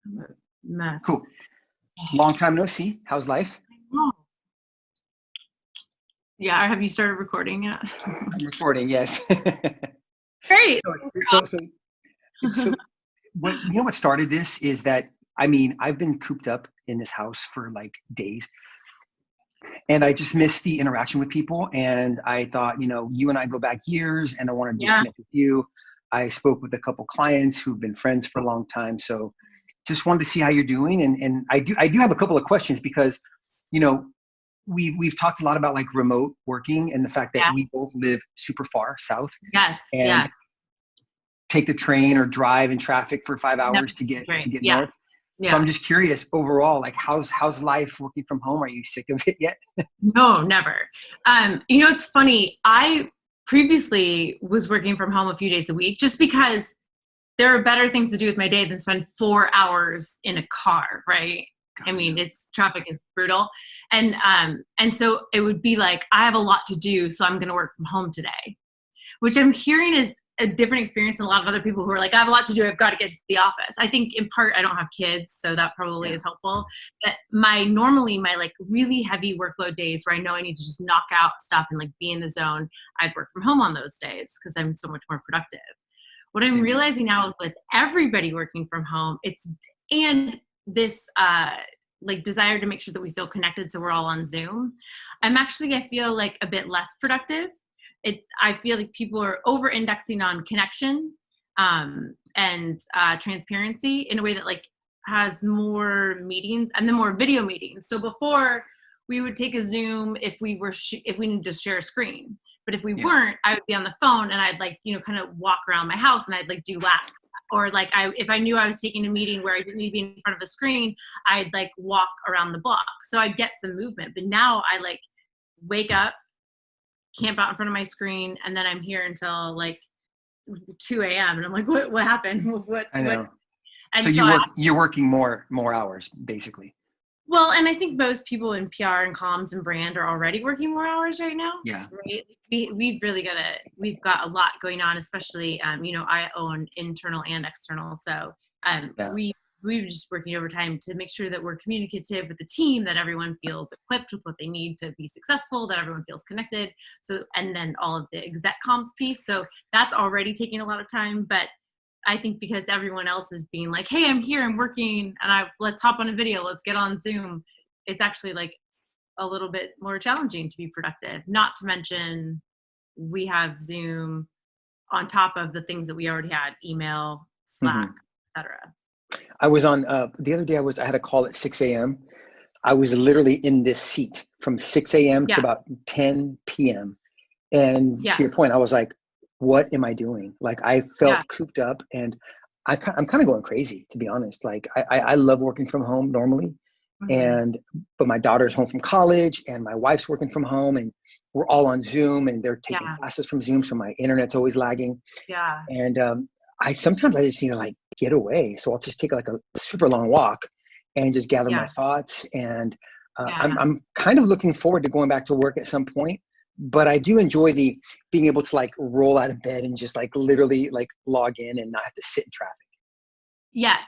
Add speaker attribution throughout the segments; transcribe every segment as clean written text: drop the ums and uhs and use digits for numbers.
Speaker 1: I'm a mess.
Speaker 2: Cool. Long time no see. How's life?
Speaker 1: Oh. Yeah, have you started recording yet?
Speaker 2: I'm recording, yes.
Speaker 1: Great.
Speaker 2: So what started this is that, I mean, I've been cooped up in this house for like days, and I just miss the interaction with people. And I thought, you and I go back years, and I want to just connect with you. I spoke with a couple clients who've been friends for a long time. So just wanted to see how you're doing. And I do have a couple of questions because, we've talked a lot about like remote working and the fact that we both live super far south.
Speaker 1: Yes.
Speaker 2: And take the train or drive in traffic for 5 hours to get north.
Speaker 1: Yeah.
Speaker 2: So I'm just curious overall, like how's life working from home? Are you sick of it yet?
Speaker 1: No, never. It's funny. I previously was working from home a few days a week just because there are better things to do with my day than spend 4 hours in a car, right? I mean, traffic is brutal. And so it would be like, I have a lot to do, so I'm going to work from home today, which I'm hearing is a different experience than a lot of other people who are like, I have a lot to do, I've got to get to the office. I think in part, I don't have kids, so that probably is helpful. But normally my like really heavy workload days where I know I need to just knock out stuff and like be in the zone, I'd work from home on those days because I'm so much more productive. What I'm realizing now is with everybody working from home, and this like desire to make sure that we feel connected, so we're all on Zoom. I feel like a bit less productive. I feel like people are over-indexing on connection and transparency in a way that like has more meetings and then more video meetings. So before we would take a Zoom if we needed to share a screen. But if we weren't, I would be on the phone and I'd like, kind of walk around my house and I'd like do laps. Or like if I knew I was taking a meeting where I didn't need to be in front of the screen, I'd like walk around the block. So I'd get some movement. But now I like wake up, camp out in front of my screen, and then I'm here until like 2 a.m. And I'm like, what happened?
Speaker 2: I know.
Speaker 1: What? And
Speaker 2: so you're working more hours basically.
Speaker 1: Well, and I think most people in PR and comms and brand are already working more hours right now.
Speaker 2: Yeah.
Speaker 1: Right? We've got a lot going on, especially, I own internal and external. So we're just working overtime to make sure that we're communicative with the team, that everyone feels equipped with what they need to be successful, that everyone feels connected. So, and then all of the exec comms piece. So that's already taking a lot of time, but I think because everyone else is being like, hey, I'm here, I'm working, and let's hop on a video, let's get on Zoom. It's actually like a little bit more challenging to be productive. Not to mention we have Zoom on top of the things that we already had, email, Slack, etc.
Speaker 2: I was on, the other day I had a call at 6 a.m. I was literally in this seat from 6 a.m. to about 10 p.m. And to your point, I was like, what am I doing? Like I felt cooped up, and I'm kind of going crazy, to be honest. Like I love working from home normally, but my daughter's home from college and my wife's working from home, and we're all on Zoom and they're taking classes from Zoom. So my internet's always lagging. Yeah. And sometimes I just need to like get away. So I'll just take like a super long walk and just gather my thoughts. And I'm kind of looking forward to going back to work at some point. But I do enjoy being able to like roll out of bed and just like literally like log in and not have to sit in traffic.
Speaker 1: Yes.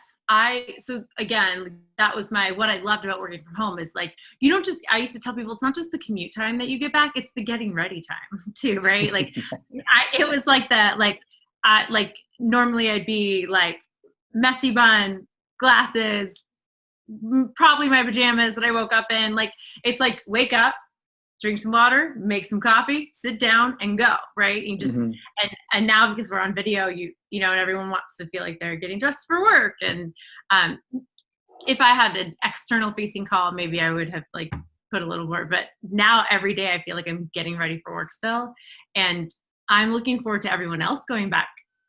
Speaker 1: So again, that was what I loved about working from home is like, I used to tell people it's not just the commute time that you get back, it's the getting ready time too, right? Like it was like that, like normally I'd be like messy bun, glasses, probably my pajamas that I woke up in. Like, it's like, wake up, drink some water, make some coffee, sit down and go, right? You just, and now because we're on video, and everyone wants to feel like they're getting dressed for work. And if I had an external facing call, maybe I would have like put a little more, but now every day I feel like I'm getting ready for work still. And I'm looking forward to everyone else going back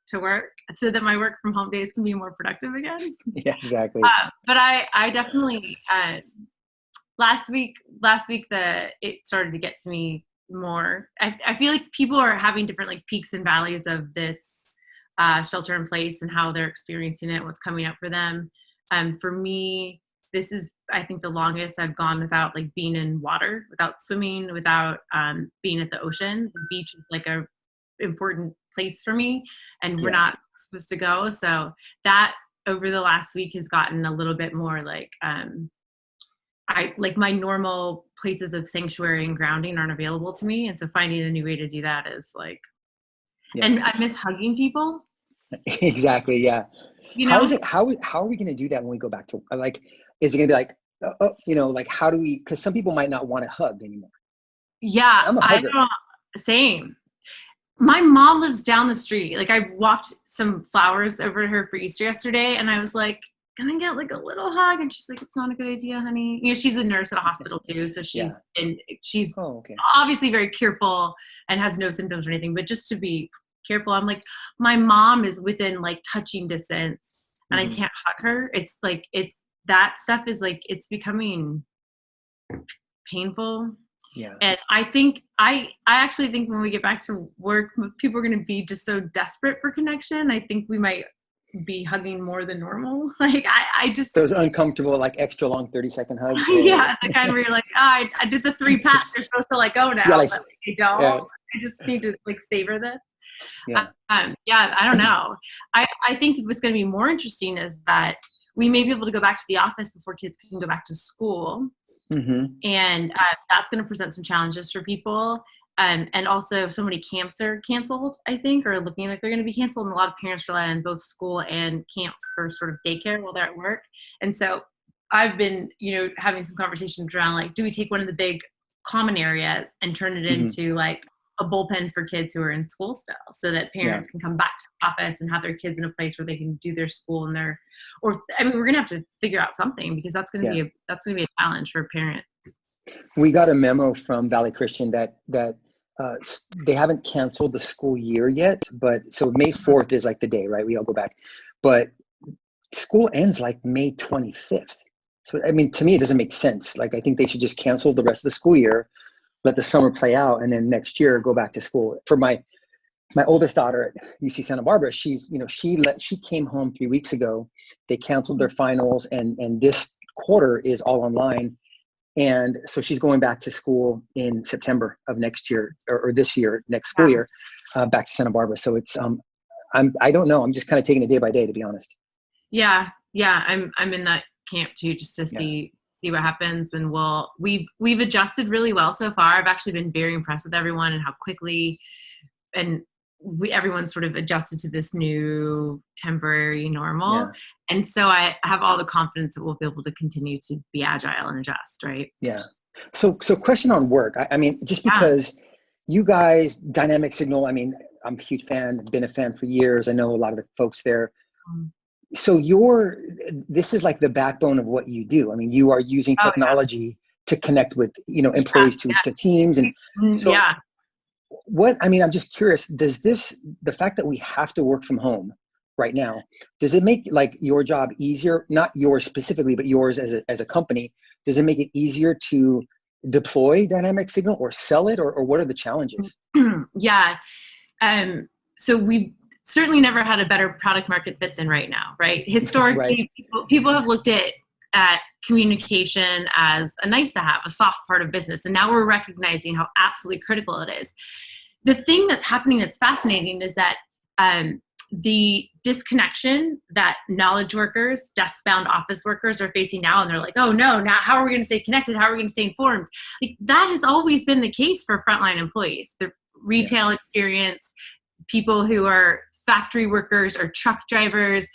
Speaker 1: to work so that my work from home days can be more productive again.
Speaker 2: Yeah, exactly.
Speaker 1: But I definitely, last week it started to get to me more. I feel like people are having different like peaks and valleys of this shelter in place and how they're experiencing it, what's coming up for them. For me, this is, I think, the longest I've gone without like being in water, without swimming, without being at the ocean. The beach is like a important place for me, and we're not supposed to go. So that over the last week has gotten a little bit more like, I like my normal places of sanctuary and grounding aren't available to me. And so finding a new way to do that is like, and I miss hugging people.
Speaker 2: Exactly. Yeah.
Speaker 1: You
Speaker 2: How
Speaker 1: know,
Speaker 2: is it, how are we going to do that when we go back to, like, is it going to be like, like, how do we, cause some people might not want to hug anymore.
Speaker 1: yeah,
Speaker 2: I'm a
Speaker 1: I
Speaker 2: hugger.
Speaker 1: don't, same. My mom lives down the street. Like I walked some flowers over to her for Easter yesterday and I was like, can I get like a little hug? And she's like, it's not a good idea, honey. You know, she's a nurse at a hospital too. So she's, and she's
Speaker 2: Okay.
Speaker 1: obviously very careful and has no symptoms or anything, but just to be careful. I'm like, my mom is within like touching distance and I can't hug her. It's like, that stuff is like, it's becoming painful.
Speaker 2: Yeah.
Speaker 1: And I actually think when we get back to work, people are going to be just so desperate for connection. I think we might be hugging more than normal. Like I just
Speaker 2: those uncomfortable, like extra long 30-second hugs.
Speaker 1: Yeah, the kind where you're like, oh, I did the 3 pats. You're supposed to like go now, but like, you don't.
Speaker 2: Yeah.
Speaker 1: I just need to like savor this.
Speaker 2: Yeah.
Speaker 1: I don't know. I think what's going to be more interesting is that we may be able to go back to the office before kids can go back to school. And that's going to present some challenges for people. And also so many camps are canceled, I think, or looking like they're going to be canceled. And a lot of parents rely on both school and camps for sort of daycare while they're at work. And so I've been, having some conversations around like, do we take one of the big common areas and turn it into like a bullpen for kids who are in school still, so that parents can come back to the office and have their kids in a place where they can do their school and we're going to have to figure out something because that's going to be a challenge for parents.
Speaker 2: We got a memo from Valley Christian that they haven't canceled the school year yet, but so May 4th is like the day, right? We all go back, but school ends like May 25th. So, I mean, to me, it doesn't make sense. Like, I think they should just cancel the rest of the school year, let the summer play out, and then next year go back to school. For my oldest daughter at UC Santa Barbara, she's, she came home 3 weeks ago. They canceled their finals, and this quarter is all online. And so she's going back to school in September of next year, or this year, next school year, back to Santa Barbara. So it's, I don't know. I'm just kind of taking it day by day, to be honest.
Speaker 1: Yeah. I'm in that camp too, just to see what happens. And we've adjusted really well so far. I've actually been very impressed with everyone and how quickly and everyone's sort of adjusted to this new temporary normal. Yeah. And so I have all the confidence that we'll be able to continue to be agile and adjust, right?
Speaker 2: Yeah. So question on work. I mean, just because you guys, Dynamic Signal, I mean, I'm a huge fan, been a fan for years. I know a lot of the folks there. So this is like the backbone of what you do. I mean, you are using technology to connect with, employees to teams. And so I'm just curious, does the fact that we have to work from home right now, does it make like your job easier? Not yours specifically, but yours as a company. Does it make it easier to deploy Dynamic Signal or sell it, or what are the challenges?
Speaker 1: Yeah. So we've certainly never had a better product market fit than right now, right? Historically, people have looked at communication as a nice to have, a soft part of business. And now we're recognizing how absolutely critical it is. The thing that's happening that's fascinating is that the disconnection that knowledge workers, desk-bound office workers are facing now, and they're like, oh no, now how are we going to stay connected? How are we going to stay informed? Like, that has always been the case for frontline employees. The retail experience, people who are factory workers or truck drivers,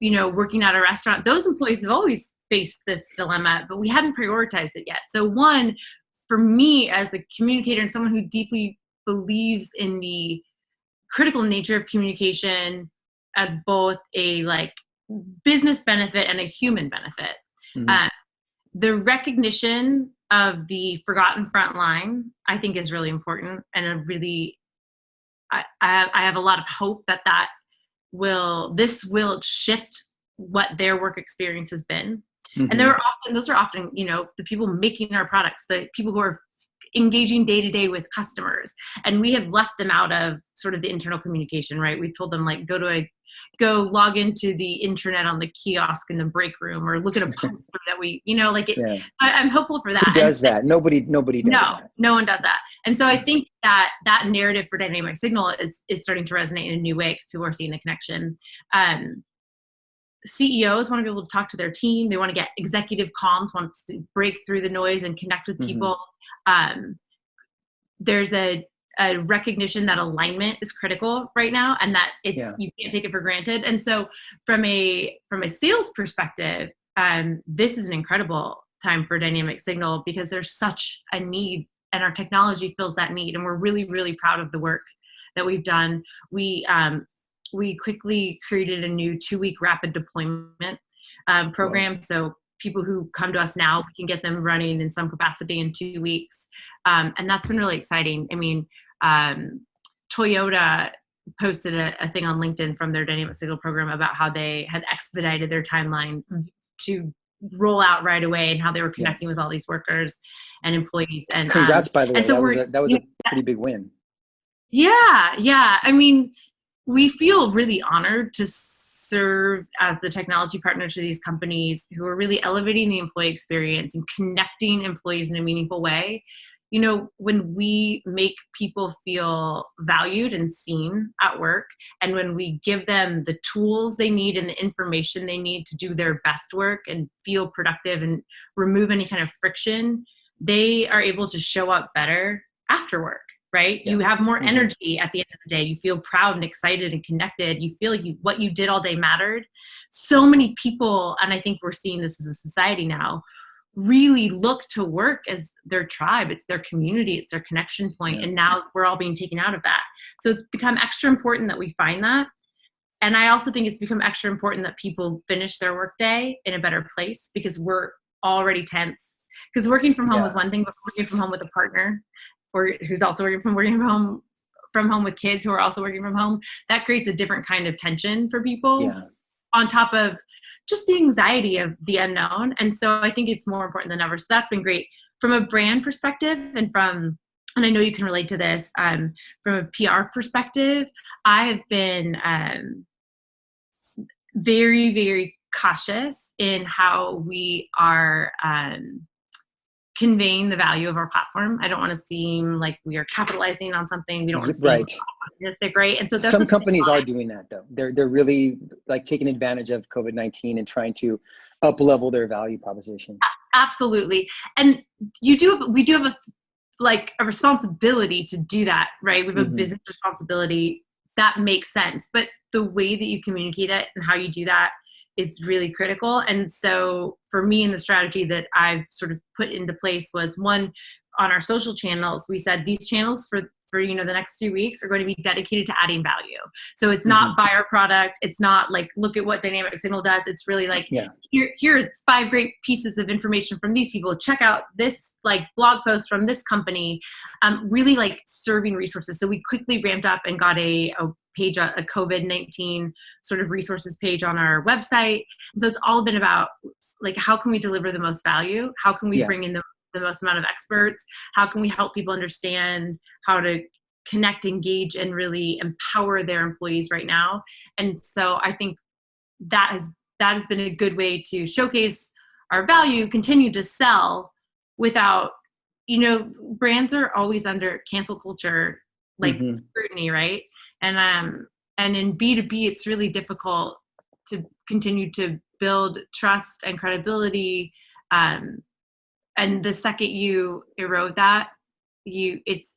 Speaker 1: working at a restaurant, those employees have always faced this dilemma, but we hadn't prioritized it yet. So one, for me as a communicator and someone who deeply believes in the critical nature of communication as both a like business benefit and a human benefit, the recognition of the forgotten front line, I think, is really important, and I have a lot of hope that this will shift what their work experience has been. And those are often, the people making our products, the people who are engaging day to day with customers. And we have left them out of sort of the internal communication, right? We've told them like, go log into the intranet on the kiosk in the break room, or look at a poster that I'm hopeful for that.
Speaker 2: Who does that? Nobody does that.
Speaker 1: No one does that. And so I think that narrative for Dynamic Signal is starting to resonate in a new way because people are seeing the connection. CEOs want to be able to talk to their team. They want to get executive comms, wants to break through the noise and connect with people. There's a recognition that alignment is critical right now, and that you can't take it for granted. And so from a sales perspective, this is an incredible time for Dynamic Signal because there's such a need, and our technology fills that need. And we're really, really proud of the work that we've done. We quickly created a new 2-week rapid deployment program. Wow. So people who come to us now, we can get them running in some capacity in 2 weeks. And that's been really exciting. I mean, Toyota posted a thing on LinkedIn from their Dynamic Signal program about how they had expedited their timeline to roll out right away and how they were connecting with all these workers and employees. And
Speaker 2: congrats, by the way.
Speaker 1: So
Speaker 2: that was a pretty big win.
Speaker 1: Yeah. I mean, we feel really honored to serve as the technology partner to these companies who are really elevating the employee experience and connecting employees in a meaningful way. You know, when we make people feel valued and seen at work, and when we give them the tools they need and the information they need to do their best work and feel productive and remove any kind of friction, they are able to show up better after work, right? Yeah. You have more energy at the end of the day. You feel proud and excited and connected. You feel like what you did all day mattered. So many people, and I think we're seeing this as a society now, really look to work as their tribe. It's their community. It's their connection point. Yeah. And now we're all being taken out of that. So it's become extra important that we find that. And I also think it's become extra important that people finish their workday in a better place, because we're already tense. Because working from home is one thing, but working from home with a partner, or who's also working from home with kids who are also working from home, that creates a different kind of tension for people on top of just the anxiety of the unknown. And so I think it's more important than ever. So that's been great from a brand perspective, and I know you can relate to this, from a PR perspective. I have been very, very cautious in how we are conveying the value of our platform. I don't want to seem like we are capitalizing on something. We don't want to seem optimistic, right? And so that's
Speaker 2: some companies are doing that though. They're really like taking advantage of COVID-19 and trying to up-level their value proposition.
Speaker 1: Absolutely. And we do have a responsibility to do that, right? We have a business responsibility. That makes sense. But the way that you communicate it and how you do that is really critical. And so for me, in the strategy that I've sort of put into place was, one, on our social channels, we said these channels for the next 2 weeks are going to be dedicated to adding value. So it's not buy our product. It's not like, look at what Dynamic Signal does. It's really like, here are 5 great pieces of information from these people. Check out this like blog post from this company. Really like serving resources. So we quickly ramped up and got a page, a COVID-19 sort of resources page on our website. And so it's all been about like, how can we deliver the most value? How can we bring in the most amount of experts? How can we help people understand how to connect, engage, and really empower their employees right now? And so I think that has been a good way to showcase our value, continue to sell without, brands are always under cancel culture, like scrutiny, right? And in B2B, it's really difficult to continue to build trust and credibility. And the second you erode that, it's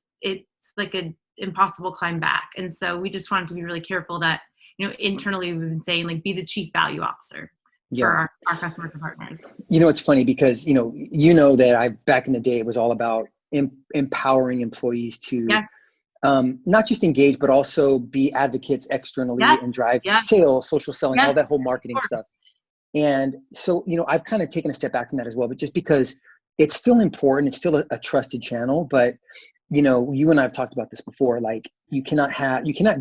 Speaker 1: like an impossible climb back. And so we just wanted to be really careful that, internally we've been saying like, be the chief value officer for our customers and partners.
Speaker 2: It's funny because, that back in the day, it was all about empowering employees to not just engage, but also be advocates externally and drive sales, social selling, all that whole marketing stuff. And so, I've kind of taken a step back from that as well, but just because it's still important, it's still a trusted channel, but you and I have talked about this before, like you cannot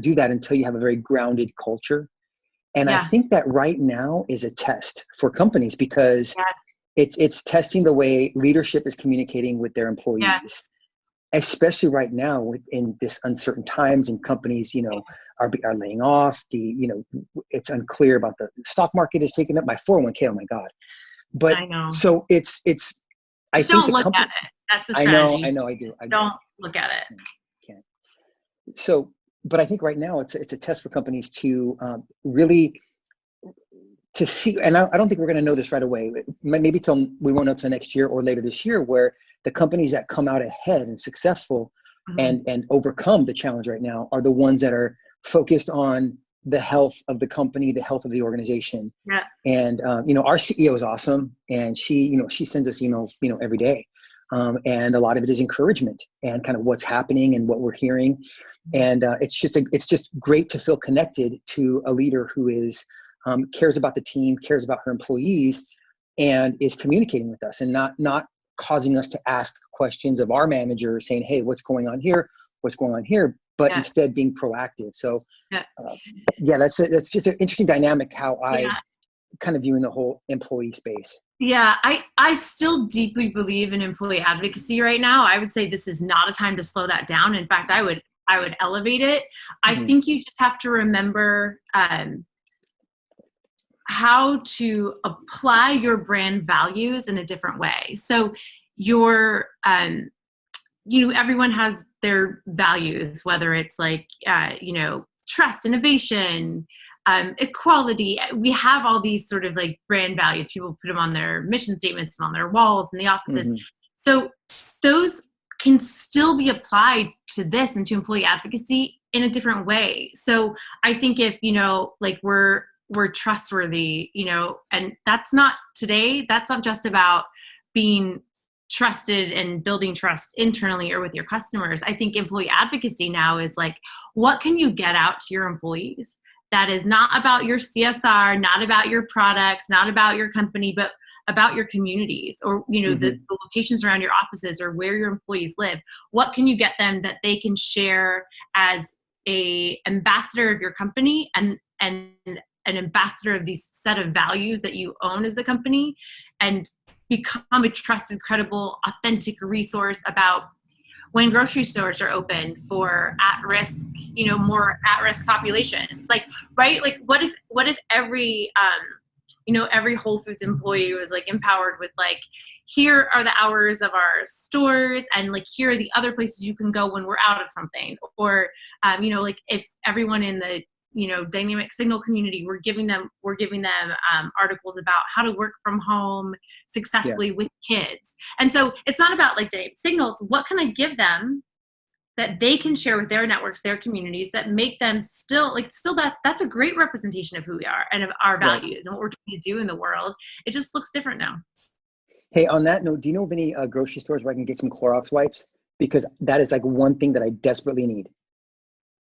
Speaker 2: do that until you have a very grounded culture. And I think that right now is a test for companies because it's testing the way leadership is communicating with their employees, especially right now in this uncertain times, and companies, are laying off. It's unclear about the stock market is taking up my 401k. Oh my God. But
Speaker 1: I know.
Speaker 2: So it's, I think
Speaker 1: don't look at it. That's the strategy.
Speaker 2: I know. I do.
Speaker 1: Don't look at it.
Speaker 2: Can't. So, but I think right now it's a test for companies to really to see, and I don't think we're going to know this right away. Maybe we won't know till next year or later this year, where the companies that come out ahead and successful and overcome the challenge right now are the ones that are focused on the health of the company, the health of the organization.
Speaker 1: Yeah.
Speaker 2: And our CEO is awesome, and she sends us emails every day, and a lot of it is encouragement and kind of what's happening and what we're hearing. And it's just great to feel connected to a leader who is cares about the team, cares about her employees, and is communicating with us and not causing us to ask questions of our manager saying, hey, what's going on here? What's going on here? But instead being proactive. So that's just an interesting dynamic how I kind of view in the whole employee space.
Speaker 1: Yeah, I still deeply believe in employee advocacy right now. I would say this is not a time to slow that down. In fact, I would elevate it. I think you just have to remember how to apply your brand values in a different way. So everyone has their values, whether it's like, trust, innovation, equality. We have all these sort of like brand values. People put them on their mission statements and on their walls in the offices. So those can still be applied to this and to employee advocacy in a different way. So I think if, we're trustworthy, and that's not just about being trusted and building trust internally or with your customers. I think employee advocacy now is like, what can you get out to your employees that is not about your CSR, not about your products, not about your company, but about your communities or, the locations around your offices or where your employees live? What can you get them that they can share as a ambassador of your company and an ambassador of these set of values that you own as the company, and become a trusted, credible, authentic resource about when grocery stores are open for at-risk, more at-risk populations. Like, right? Like what if every, every Whole Foods employee was like empowered with like, here are the hours of our stores and like, here are the other places you can go when we're out of something. Or, like if everyone in the, dynamic signal community, we're giving them articles about how to work from home successfully with kids. And so it's not about like dynamic signals. What can I give them that they can share with their networks, their communities, that make them still that's a great representation of who we are and of our values and what we're trying to do in the world. It just looks different now.
Speaker 2: Hey, on that note, do you know of any grocery stores where I can get some Clorox wipes? Because that is like one thing that I desperately need.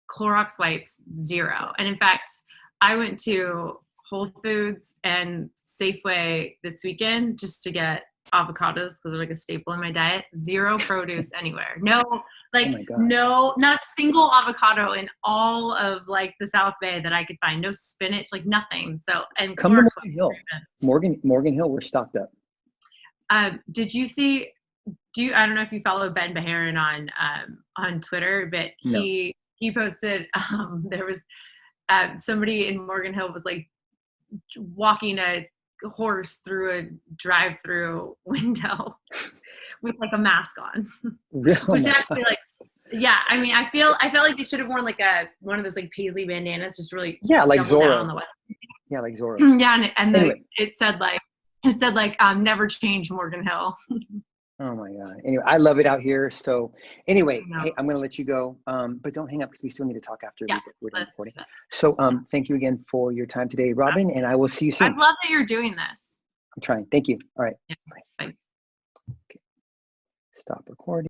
Speaker 1: Clorox wipes, 0. And in fact, I went to Whole Foods and Safeway this weekend just to get avocados because they're like a staple in my diet. 0 produce anywhere. No, not a single avocado in all of like the South Bay that I could find. No spinach, like nothing. So, and
Speaker 2: come to Morgan Hill. Morgan Hill, we're stocked up.
Speaker 1: Did you see? I don't know if you follow Ben Beharin on Twitter, but he posted, there was somebody in Morgan Hill was like walking a horse through a drive-through window with like a mask on.
Speaker 2: Really?
Speaker 1: Which actually I mean, I felt like they should have worn like one of those like paisley bandanas, just really
Speaker 2: like Zorro.
Speaker 1: On the West.
Speaker 2: Yeah, like Zorro.
Speaker 1: Yeah, and anyway. It said never change Morgan Hill.
Speaker 2: Oh my God. Anyway, I love it out here. So anyway, hey, I'm going to let you go. But don't hang up because we still need to talk after we're done recording. So thank you again for your time today, Robyn, and I will see you soon.
Speaker 1: I love that you're doing this.
Speaker 2: I'm trying. Thank you. All right.
Speaker 1: Yeah. Bye.
Speaker 2: Okay. Stop recording.